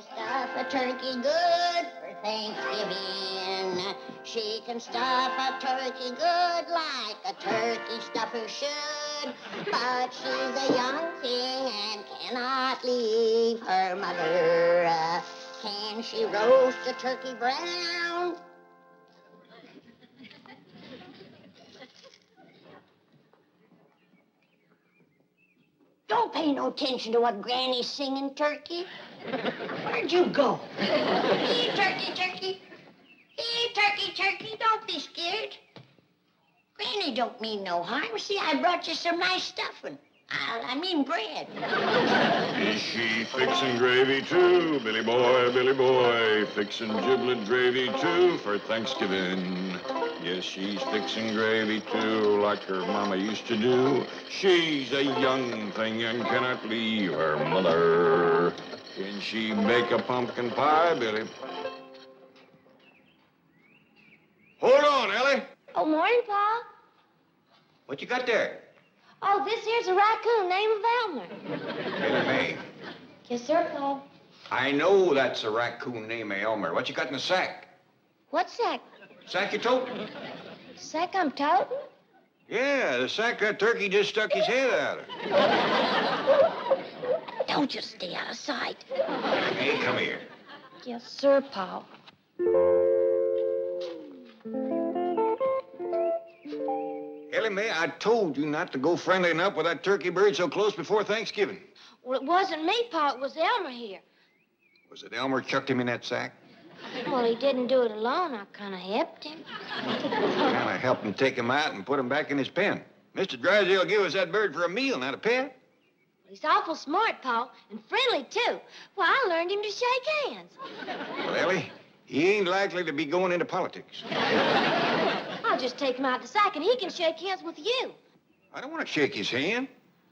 can stuff a turkey good for Thanksgiving. She can stuff a turkey good like a turkey stuffer should. But she's a young thing and cannot leave her mother. Can she roast a turkey brown? Don't pay no attention to what Granny's singing, Turkey. Where'd you go? Here, Turkey, Turkey. Here, Turkey, Turkey. Don't be scared. Granny don't mean no harm. See, I brought you some nice stuffing. I mean bread. Is she fixing gravy too, Billy boy, fixing giblet gravy too for Thanksgiving? Yes, she's fixing gravy too, like her mama used to do. She's a young thing and cannot leave her mother. Can she bake a pumpkin pie, Billy? Hold on, Ellie. Oh, morning, Pa. What you got there? Oh, this here's a raccoon named Elmer. Elly May, Yes, sir, Pa. I know that's a raccoon named Elmer. What you got in the sack? What sack? Sack you toting? Sack I'm toting? Yeah, the sack that turkey just stuck his head out of. Don't you stay out of sight. Hey, come here. Yes, sir, Pa. Elly May, I told you not to go friendlying up with that turkey bird so close before Thanksgiving. Well, it wasn't me, Pa. It was Elmer here. Was it Elmer chucked him in that sack? Well, he didn't do it alone. I kind of helped him. Kind of helped him take him out and put him back in his pen. Mr. Drysdale gave us that bird for a meal, not a pet. He's awful smart, Pa, and friendly, too. Well, I learned him to shake hands. Well, Ellie, he ain't likely to be going into politics. I'll just take him out the sack, and he can shake hands with you. I don't want to shake his hand.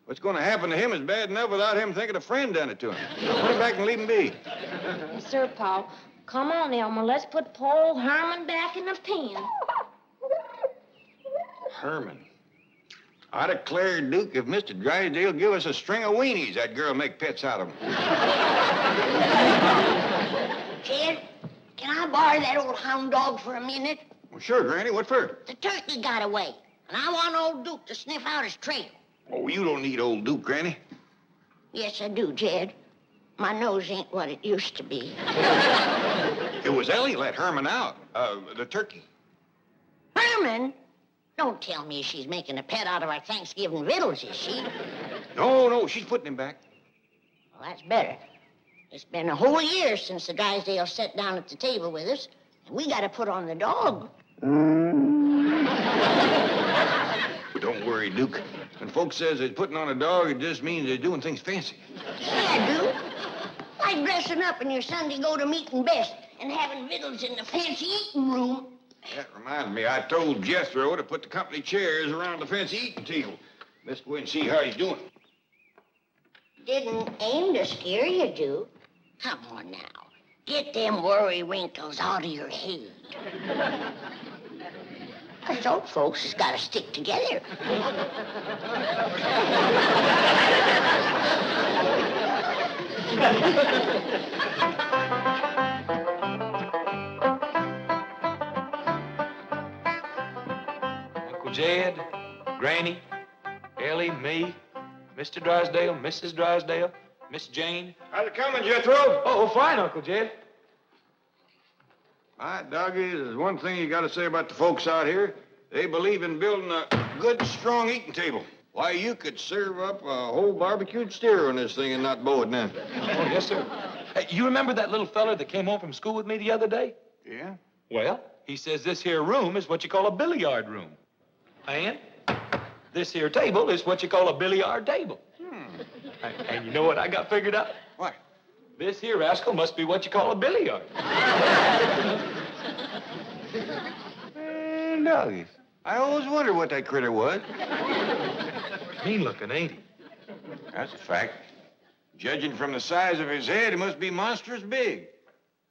What's going to happen to him is bad enough without him thinking a friend done it to him. Put him back and leave him be. Yes, sir, Pa. Come on, Elmer. Let's put poor old Herman back in the pen. Herman. I declare, Duke, if Mr. Drysdale give us a string of weenies, that girl make pets out of them. Jed, can I borrow that old hound dog for a minute? Well, sure, Granny. What for? The turkey got away, and I want old Duke to sniff out his trail. Oh, you don't need old Duke, Granny. Yes, I do, Jed. My nose ain't what it used to be. It was Ellie let Herman out. The turkey. Herman? Don't tell me she's making a pet out of our Thanksgiving victuals, is she? No, she's putting him back. Well, that's better. It's been a whole year since the Drysdale sat down at the table with us, and we got to put on the dog. Don't worry, Duke. When folks says they're putting on a dog, it just means they're doing things fancy. Yeah, Duke. Like dressing up in your Sunday go-to-meeting best and having victuals in the fancy eating room. That reminds me, I told Jethro to put the company chairs around the fancy eating table. Let's go in and see how he's doing. Didn't aim to scare you, Duke. Come on now. Get them worry wrinkles out of your head. Us old folks has got to stick together. Uncle Jed, Granny, Elly, me, Mr. Drysdale, Mrs. Drysdale, Miss Jane. How's it coming, Jethro? Oh, fine, Uncle Jed. My doggy, there's one thing you got to say about the folks out here. They believe in building a good, strong eating table. Why, you could serve up a whole barbecued steer on this thing and not bow it down. Oh, yes, sir. Hey, you remember that little feller that came home from school with me the other day? Yeah? Well, he says this here room is what you call a billiard room. And this here table is what you call a billiard table. And you know what I got figured out? What? This here rascal must be what you call a billiard. Man, doggies. I always wondered what that critter was. Mean looking, ain't he? That's a fact. Judging from the size of his head, he must be monstrous big.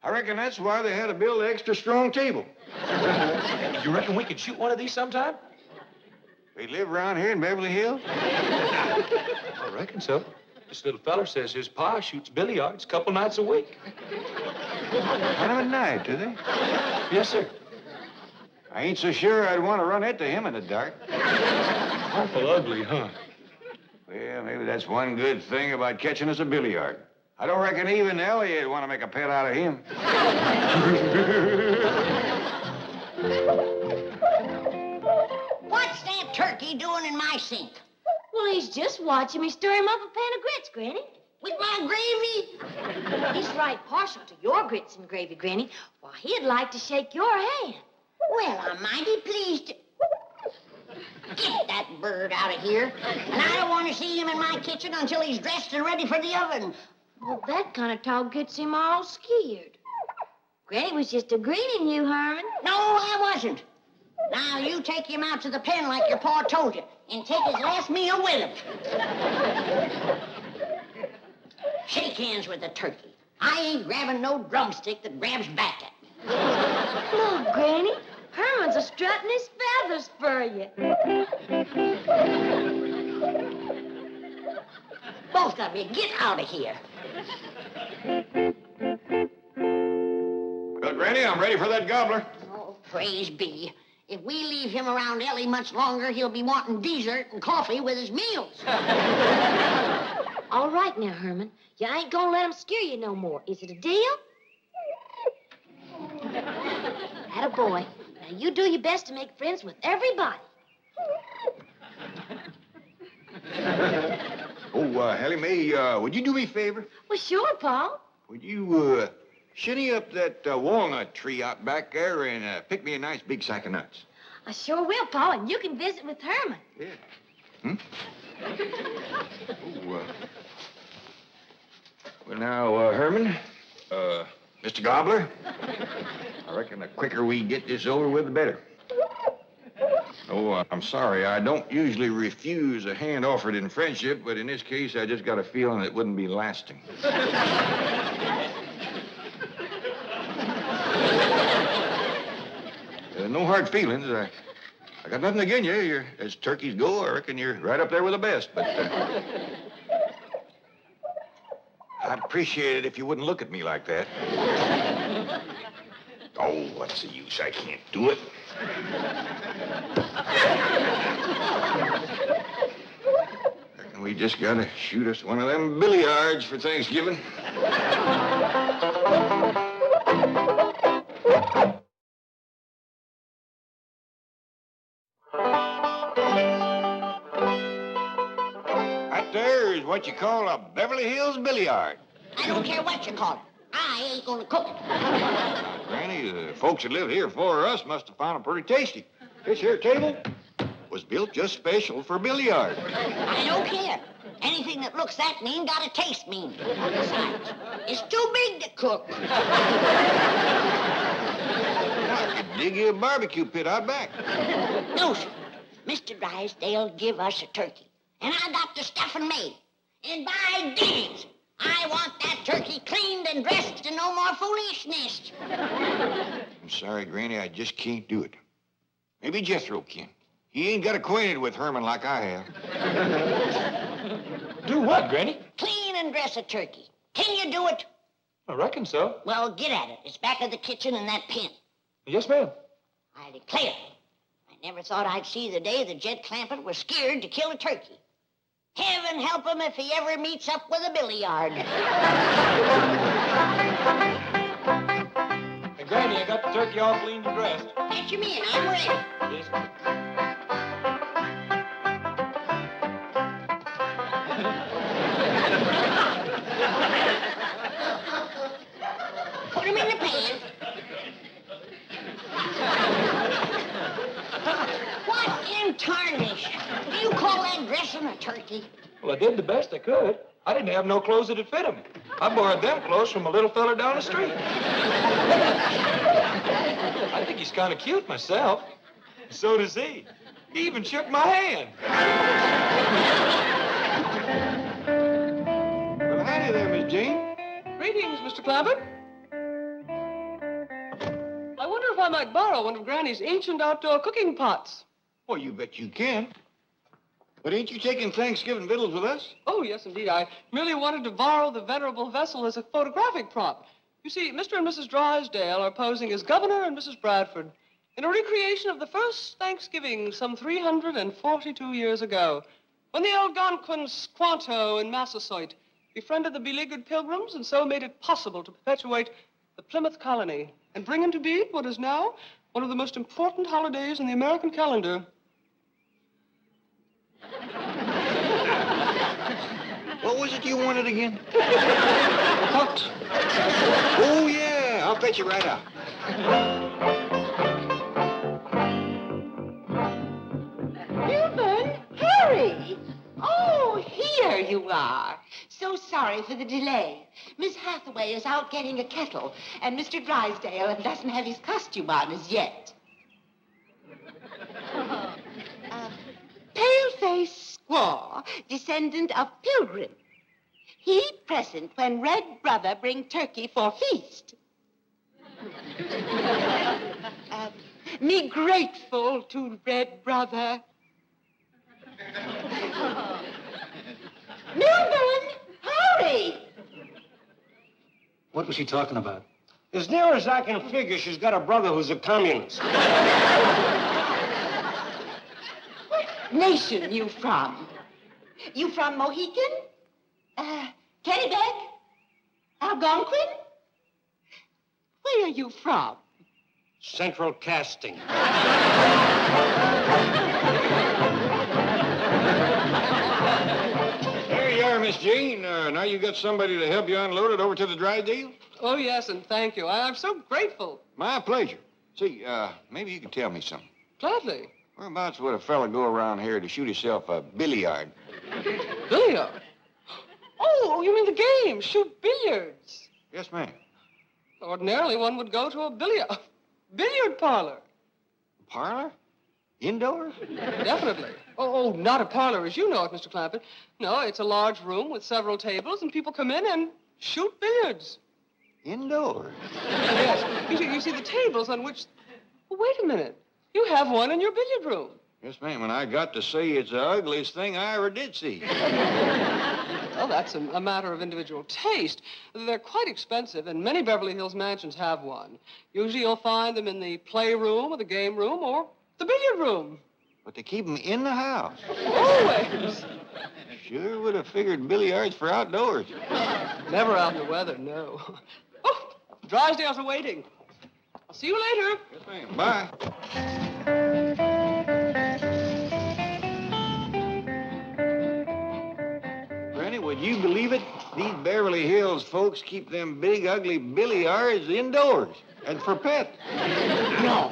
I reckon that's why they had to build an extra strong table. You reckon we could shoot one of these sometime? They live around here in Beverly Hills? I reckon so. This little feller says his pa shoots billiards a couple nights a week. Kind of a night, do they? Yes, sir. I ain't so sure I'd want to run into him in the dark. Awful ugly, huh? Well, maybe that's one good thing about catching us a billiard. I don't reckon even Elly would want to make a pet out of him. What's that turkey doing in my sink? Well, he's just watching me stir him up a pan of grits, Granny. With my gravy? He's right partial to your grits and gravy, Granny. Why, he'd like to shake your hand. Well, I'm mighty pleased to... Get that bird out of here. And I don't want to see him in my kitchen until he's dressed and ready for the oven. Well, that kind of talk gets him all scared. Granny was just a-greeting you, Herman. No, I wasn't. Now, you take him out to the pen like your pa told you, and take his last meal with him. Shake hands with the turkey. I ain't grabbing no drumstick that grabs back at me. Look, Granny, Herman's a-strutting his feathers for you. Both of you, get out of here. Well, Granny, I'm ready for that gobbler. Oh, praise be. If we leave him around Elly much longer, he'll be wanting dessert and coffee with his meals. All right now, Herman. You ain't gonna let him scare you no more. Is it a deal? Attaboy. Now, you do your best to make friends with everybody. Oh, Elly May, would you do me a favor? Well, sure, Pa. Would you, shinny up that walnut tree out back there and pick me a nice big sack of nuts? I sure will, Pa, and you can visit with Herman. Yeah. Hmm? Oh, well, now, Herman, Mr. Gobbler, I reckon the quicker we get this over with, the better. Oh, I'm sorry. I don't usually refuse a hand offered in friendship, but in this case, I just got a feeling it wouldn't be lasting. No hard feelings. I got nothing against you. You're, as turkeys go, I reckon you're right up there with the best, but I'd appreciate it if you wouldn't look at me like that. Oh, what's the use? I can't do it. Reckon we just gotta shoot us one of them billiards for Thanksgiving. That there is what you call a Beverly Hills billiard. I don't care what you call it. I ain't gonna cook it. Now, Granny, the folks that live here before us must have found it pretty tasty. This here table was built just special for billiard. I don't care. Anything that looks that mean gotta taste mean. Besides, it's too big to cook. I could dig you a barbecue pit out back. No, sir. Mr. Drysdale give us a turkey, and I got the stuffing made. And by days, I want that turkey cleaned and dressed and no more foolishness. I'm sorry, Granny, I just can't do it. Maybe Jethro can. He ain't got acquainted with Herman like I have. Do what, Granny? Clean and dress a turkey. Can you do it? I reckon so. Well, get at it. It's back of the kitchen in that pen. Yes, ma'am. I declare, I never thought I'd see the day that Jed Clampett was scared to kill a turkey. Heaven help him if he ever meets up with a billiard. Hey, Granny, I got the turkey all cleaned and dressed. Catch him in. I'm ready. Yes. Put him in the pan. What in tarnation? Do you call that dressing a turkey? Well, I did the best I could. I didn't have no clothes that'd fit him. I borrowed them clothes from a little fella down the street. I think he's kind of cute myself. So does he. He even shook my hand. Well, howdy there, Miss Jane. Greetings, Mr. Clampett. I wonder if I might borrow one of Granny's ancient outdoor cooking pots. Well, you bet you can. But ain't you taking Thanksgiving victuals with us? Oh, yes, indeed. I merely wanted to borrow the venerable vessel as a photographic prop. You see, Mr. and Mrs. Drysdale are posing as Governor and Mrs. Bradford in a recreation of the first Thanksgiving some 342 years ago, when the Algonquins Squanto in Massasoit befriended the beleaguered Pilgrims and so made it possible to perpetuate the Plymouth colony and bring into being what is now one of the most important holidays in the American calendar. What was it you wanted again? What? Oh, yeah. I'll fetch you right out. Reuben, hurry! Oh, here you are. So sorry for the delay. Miss Hathaway is out getting a kettle, and Mr. Drysdale doesn't have his costume on as yet. Pale-faced squaw, descendant of Pilgrim. He present when Red Brother bring turkey for feast. Me grateful to Red Brother. Milburn, hurry! What was she talking about? As near as I can figure, she's got a brother who's a communist. What nation you from? You from Mohican? Kennebec? Algonquin? Where are you from? Central casting. There you are, Miss Jean. Now you got somebody to help you unload it over to the Drysdale? Oh, yes, and thank you. I'm so grateful. My pleasure. See, maybe you can tell me something. Gladly. Whereabouts would a fella go around here to shoot himself a billiard? Billiard? Oh, you mean the game, shoot billiards. Yes, ma'am. Ordinarily, one would go to a billiard parlor. Parlor? Indoors? Definitely. Oh, not a parlor as you know it, Mr. Clampett. No, it's a large room with several tables, and people come in and shoot billiards. Indoors? Yes. You see the tables on which... Oh, wait a minute. You have one in your billiard room. Yes, ma'am, and I got to say it's the ugliest thing I ever did see. Well, that's a matter of individual taste. They're quite expensive, and many Beverly Hills mansions have one. Usually you'll find them in the playroom or the game room or the billiard room. But they keep them in the house. Always. Sure would have figured billiards for outdoors. Never out in the weather, no. Oh, Drysdale's are waiting. I'll see you later. Yes, ma'am. Bye. Granny, would you believe it? These Beverly Hills folks keep them big, ugly billiards indoors and for pets. No,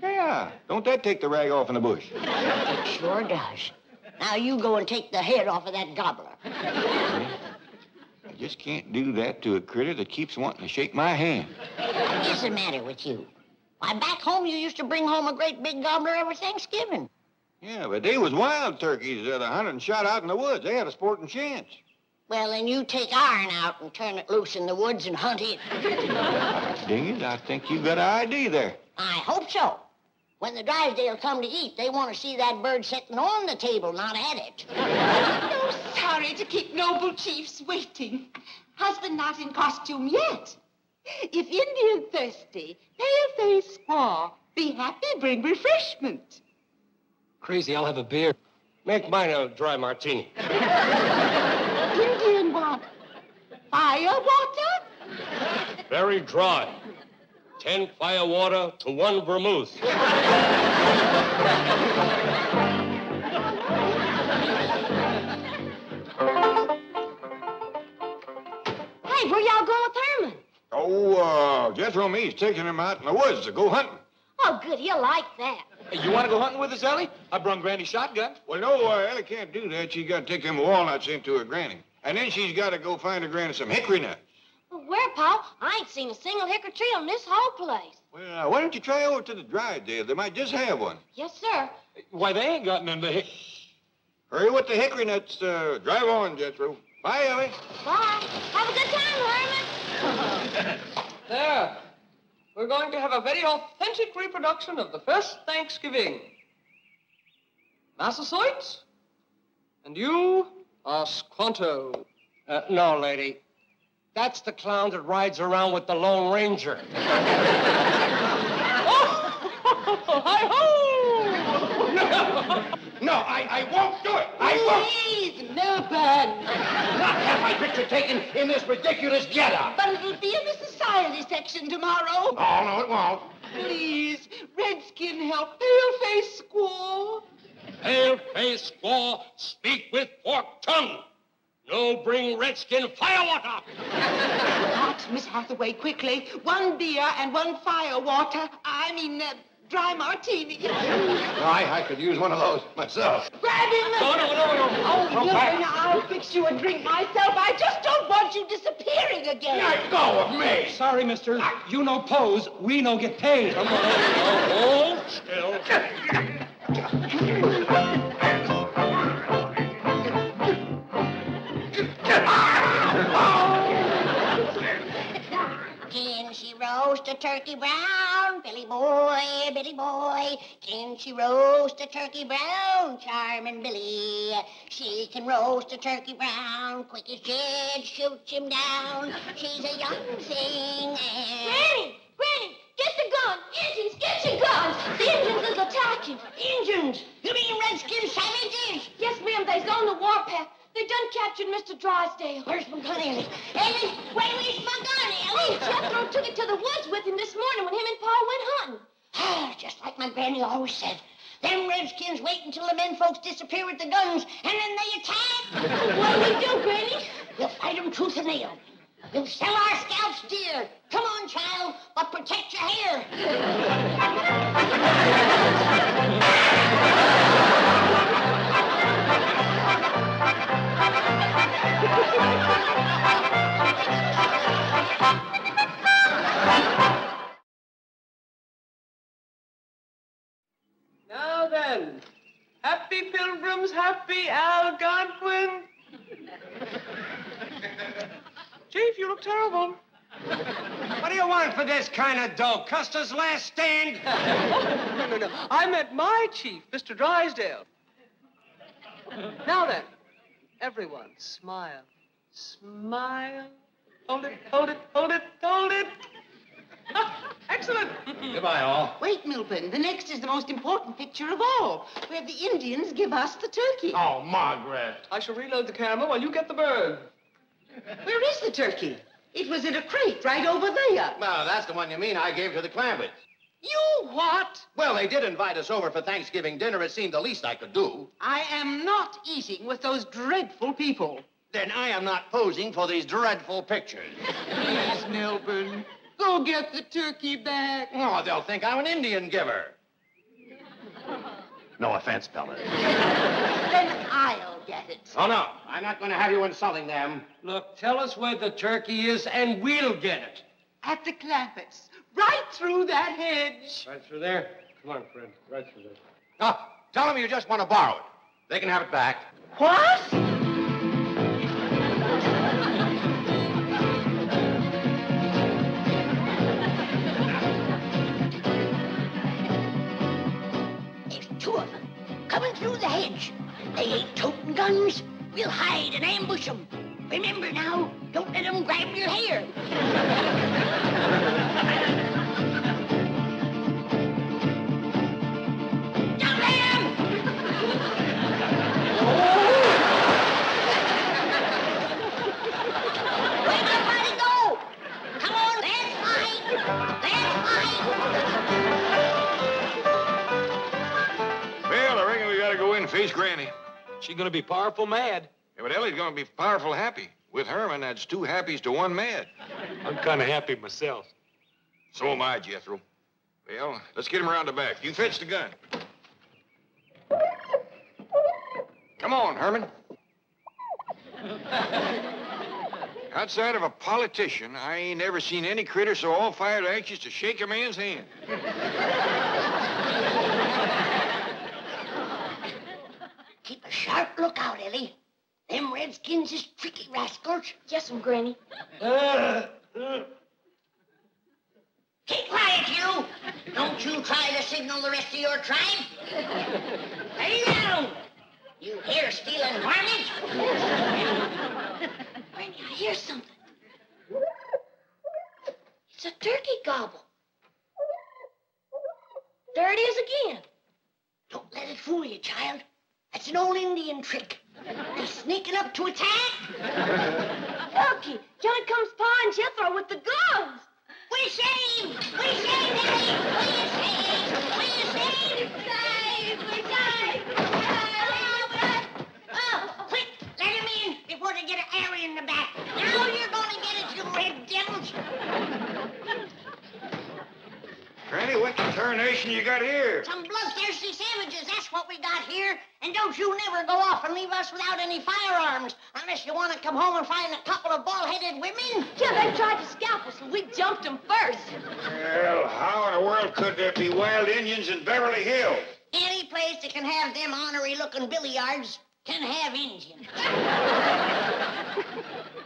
Yeah. Don't that take the rag off in the bush? it sure does. Now you go and take the head off of that gobbler. I just can't do that to a critter that keeps wanting to shake my hand. What is the matter with you? Why, back home you used to bring home a great big gobbler every Thanksgiving. Yeah, but they was wild turkeys that hunted and shot out in the woods. They had a sporting chance. Well, then you take iron out and turn it loose in the woods and hunt it. Dang it, I think you got an idea there. I hope so. When the Drysdale come to eat, they want to see that bird sitting on the table, not at it. Oh, sorry to keep noble chiefs waiting. Husband not in costume yet. If Indian thirsty, pale-faced squaw, be happy, bring refreshment. Crazy, I'll have a beer. Make mine a dry martini. Indian want fire water? Very dry. 10 fire water to 1 vermouth. Hey, where y'all going with Herman? Oh, Jethro and me's taking him out in the woods to go hunting. Oh, good. He'll like that. Hey, you want to go hunting with us, Ellie? I brung Granny's shotgun. Well, no, Ellie can't do that. She's got to take them walnuts into her granny. And then she's got to go find her granny some hickory nuts. Well, where, Pa? I ain't seen a single hickory tree on this whole place. Well, why don't you try over to the Drysdale? They might just have one. Yes, sir. Why, they ain't got none to... Hurry with the hickory nuts. Drive on, Jethro. Bye, Ellie. Bye. Have a good time, Herman. There. We're going to have a very authentic reproduction of the first Thanksgiving. Massasoit, And you are Squanto. No, lady. That's the clown that rides around with the Lone Ranger. Hi-ho! No, I won't do it. I won't. Please, Milburn. Not have my picture taken in this ridiculous getup. But it'll be in the society section tomorrow. Oh, no, it won't. Please, Redskin help Pale-Face Squaw. Pale-faced squaw, speak with forked tongue. No bring redskin firewater. Hot, Miss Hathaway, quickly. 1 beer and 1 firewater. Dry martini. I could use one of those myself. Grab him! No. Oh, Milburn, I'll fix you a drink myself. I just don't want you disappearing again. Let go of me. Sorry, mister. You no pose, we no get paid. Come on, hold still. Can she roast a turkey brown? Billy boy, Billy boy. Can she roast a turkey brown? Charming Billy. She can roast a turkey brown. Quick as Jed shoots him down. She's a young thing and... Granny, get the gun. Indians, get your guns. The Indians is attacking. Injuns! You mean redskin savages? Yes, ma'am, they's on the warpath. They done captured Mr. Drysdale. Where's my gun, Ellie? Ellie, where's my gun, Ellie? Jethro took it to the woods with him this morning when him and Pa went hunting. Just like my granny always said. Them redskins wait until the men folks disappear with the guns, and then they attack. What'll we do, Granny? We'll fight them tooth and nail. We'll sell our scalps dear. Come on, child, but protect your hair. Now then, happy pilgrims, happy Algonquin. Chief, you look terrible. What do you want for this kind of dough? Custer's last stand? No. I meant my chief, Mr. Drysdale. Now then, everyone, smile. Smile. Hold it. Excellent. Goodbye, all. Wait, Milburn. The next is the most important picture of all, where the Indians give us the turkey. Oh, Margaret. I shall reload the camera while you get the bird. Where is the turkey? It was in a crate right over there. Well, that's the one you mean I gave to the Clampetts. You what? Well, they did invite us over for Thanksgiving dinner. It seemed the least I could do. I am not eating with those dreadful people. Then I am not posing for these dreadful pictures. Please, Milburn, go get the turkey back. Oh, they'll think I'm an Indian giver. No offense, fellas. Then I'll get it. Oh, no. I'm not going to have you insulting them. Look, tell us where the turkey is, and we'll get it. At the Clampetts, right through that hedge. Right through there? Come on, Fred. Right through there. Oh, tell them you just want to borrow it. They can have it back. What? There's 2 of them coming through the hedge. They ain't toting guns. We'll hide and ambush them. Remember now, don't let them grab your hair. Don't let them! Where'd everybody go? Come on, let's fight! Let's fight! Well, I reckon we got to go in and face Granny. She's gonna be powerful mad. Yeah, but Ellie's going to be powerful happy. With Herman, that's 2 happies to 1 mad. I'm kind of happy myself. So am I, Jethro. Well, let's get him around the back. You fetch the gun. Come on, Herman. Outside of a politician, I ain't ever seen any critter so all fired anxious to shake a man's hand. Keep a sharp lookout, Ellie. Them redskins is tricky rascals. Yes'm, Granny. Keep quiet, you. Don't you try to signal the rest of your tribe. Lay down. You hair-stealing varmint! Granny, I hear something. It's a turkey gobble. There it is again. Don't let it fool you, child. That's an old Indian trick. They're sneaking up to attack. Looky, John comes Pa and Jethro with the guns. We saved! We saved, Ellie! We saved! We saved! We're saved! Oh, quick! Let him in before they get an arrow in the back. Now you're gonna get it, you red devils! Granny, what tarnation you got here? Some bloodthirsty savages, that's what we got here. And don't you never go off and leave us without any firearms, unless you want to come home and find a couple of bald-headed women. Yeah, they tried to scalp us, and we jumped them first. Well, how in the world could there be wild Indians in Beverly Hills? Any place that can have them ornery-looking billiards can have Indians.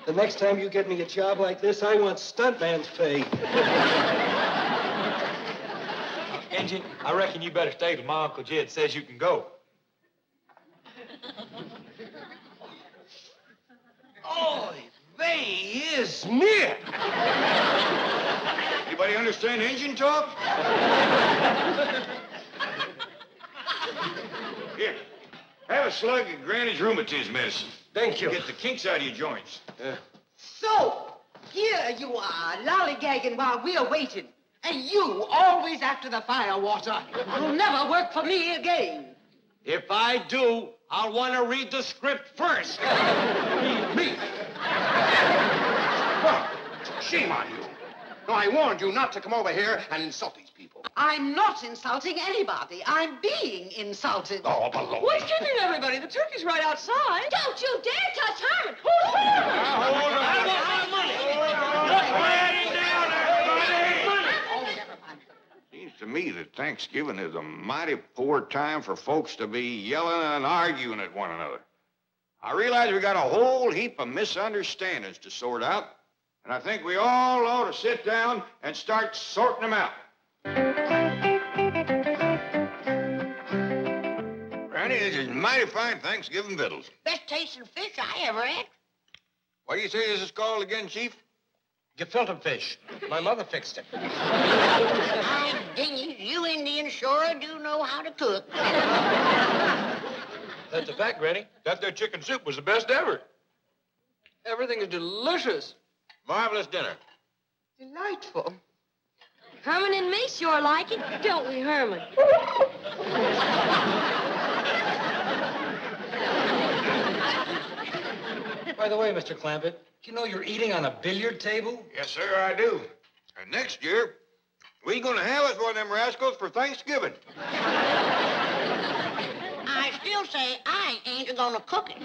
The next time you get me a job like this, I want stuntman's pay. Injun, I reckon you better stay till my Uncle Jed says you can go. Oh, they is near. Anybody understand Indian talk? Here, have a slug of Granny's rheumatism medicine. Thank you. Get the kinks out of your joints. So, here you are, lollygagging while we're waiting. And you always after the fire water. You'll never work for me again. If I do, I'll want to read the script first. Me? Well, shame on you. No, I warned you not to come over here and insult these people. I'm not insulting anybody. I'm being insulted. Oh, baloney. What's keeping everybody? The turkey's right outside. Don't you dare touch Herman. Who's Herman? Now, hold on. I want my money. Just quiet down, everybody. Seems to me that Thanksgiving is a mighty poor time for folks to be yelling and arguing at one another. I realize we got a whole heap of misunderstandings to sort out, and I think we all ought to sit down and start sorting them out. Granny, this is mighty fine Thanksgiving victuals. Best tasting fish I ever had. What do you say this is called again, Chief? Gefilte fish. My mother fixed it. My dingy, you Indians sure do know how to cook. That's a fact, Granny. That there chicken soup was the best ever. Everything is delicious. Marvelous dinner. Delightful. Herman and me sure like it, don't we, Herman? By the way, Mr. Clampett, do you know you're eating on a billiard table? Yes, sir, I do. And next year, we gonna have us one of them rascals for Thanksgiving. I still say I ain't gonna cook it.